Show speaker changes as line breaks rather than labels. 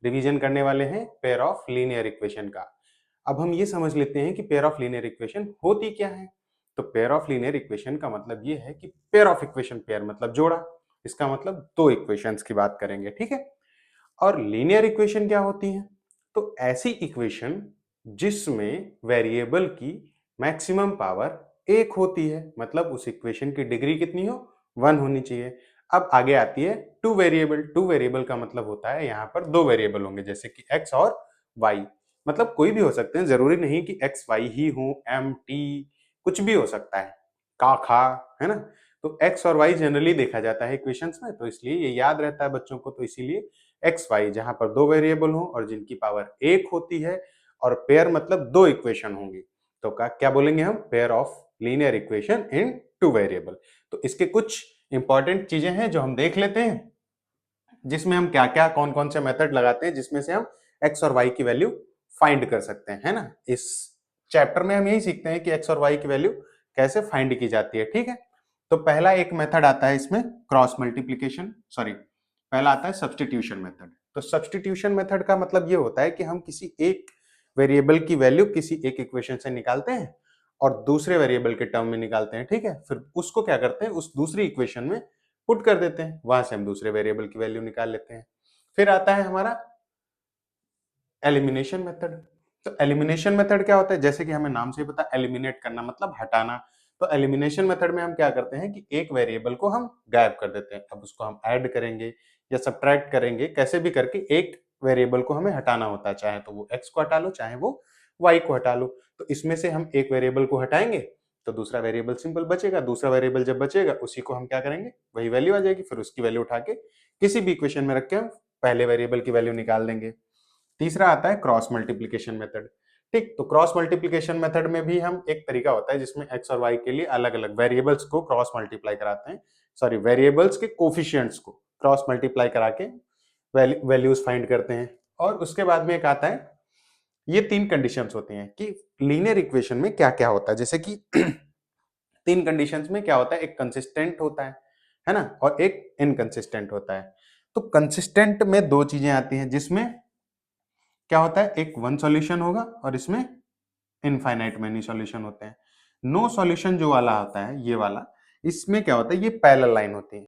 Revision करने वाले हैं पेयर ऑफ लीनियर इक्वेशन का। अब हम ये समझ लेते हैं कि पेयर ऑफ लीनियर इक्वेशन होती क्या है। तो पेयर ऑफ लीनियर इक्वेशन का मतलब ये है कि पेयर ऑफ इक्वेशन, पेयर मतलब जोड़ा, इसका मतलब दो इक्वेशंस की बात करेंगे, ठीक है। और लीनियर इक्वेशन क्या होती है? तो ऐसी इक्वेशन जिसमें वेरिएबल की मैक्सिमम पावर एक होती है, मतलब उस इक्वेशन की डिग्री कितनी हो, 1 होनी चाहिए। अब आगे आती है टू वेरिएबल। टू वेरिएबल का मतलब होता है यहाँ पर दो वेरिएबल होंगे, जैसे कि x और y। मतलब कोई भी हो सकते हैं, जरूरी नहीं कि x y ही हो, m t कुछ भी हो सकता है, का खा, है ना। तो x और y जनरली देखा जाता है इक्वेशंस में, तो इसलिए ये याद रहता है बच्चों को। तो इसीलिए एक्स वाई जहां पर दो वेरिएबल हो और जिनकी पावर एक होती है, और पेयर मतलब दो इक्वेशन होंगी, तो क्या बोलेंगे हम? Pair of linear equation in two variable. तो इसके कुछ इंपॉर्टेंट चीजें हैं जो हम देख लेते हैं, जिसमें हम क्या क्या कौन कौन से मेथड लगाते हैं जिसमें से हम एक्स और वाई की वैल्यू फाइंड कर सकते हैं, है ना। इस चैप्टर में हम यही सीखते हैं कि एक्स और वाई की वैल्यू कैसे फाइंड की जाती है, ठीक है। तो पहला एक मेथड आता है इसमें क्रॉस मल्टीप्लीकेशन, सॉरी, पहला आता है सब्स्टिट्यूशन मेथड। तो सब्स्टिट्यूशन मेथड का मतलब ये होता है कि हम किसी एक वेरिएबल की वैल्यू किसी एक इक्वेशन से निकालते हैं और दूसरे वेरिएबल के टर्म में निकालते हैं, ठीक है। फिर उसको क्या करते हैं, उस दूसरी इक्वेशन में पुट कर देते हैं, वहां से हम दूसरे वेरिएबल की वैल्यू निकाल लेते हैं। फिर आता है हमारा एलिमिनेशन मेथड। तो एलिमिनेशन मेथड क्या होता है? जैसे कि हमें नाम से ही पता, एलिमिनेट करना मतलब हटाना। तो एलिमिनेशन मेथड में हम क्या करते हैं कि एक वेरिएबल को हम गायब कर देते हैं। अब उसको हम ऐड करेंगे या सब्ट्रैक्ट करेंगे, कैसे भी करके एक वेरिएबल को हमें हटाना होता है, चाहे तो वो x को हटा लो, चाहे वो y को हटा लो। तो इसमें से हम एक वेरिएबल को हटाएंगे तो दूसरा वेरिएबल सिंपल बचेगा। दूसरा वेरिएबल जब बचेगा उसी को हम क्या करेंगे, वही वैल्यू आ जाएगी, फिर उसकी वैल्यू उठा के किसी भी इक्वेशन में रख के हम पहले वेरिएबल की वैल्यू निकाल देंगे। तीसरा आता है क्रॉस मल्टीप्लीकेशन मेथड। ठीक, तो क्रॉस मल्टीप्लीकेशन मेथड में भी हम एक तरीका होता है जिसमें एक्स और वाई के लिए अलग अलग वेरिएबल्स को क्रॉस मल्टीप्लाई कराते हैं, सॉरी वेरिएबल्स के कोफिशिएंट्स को क्रॉस मल्टीप्लाई करा के वैल्यूज फाइंड करते हैं। और उसके बाद में एक आता है, ये तीन कंडीशंस होती हैं कि लीनियर इक्वेशन में क्या क्या होता है। जैसे कि तीन कंडीशंस में क्या होता है, एक कंसिस्टेंट होता है ना, और एक इनकंसिस्टेंट होता है। तो कंसिस्टेंट में दो चीजें आती हैं, जिसमें क्या होता है, एक वन सॉल्यूशन होगा और इसमें इनफाइनाइट मेनी सॉल्यूशन होते हैं। नो सॉल्यूशन जो वाला होता है, ये वाला, इसमें क्या होता है, ये पैरेलल लाइन होती है।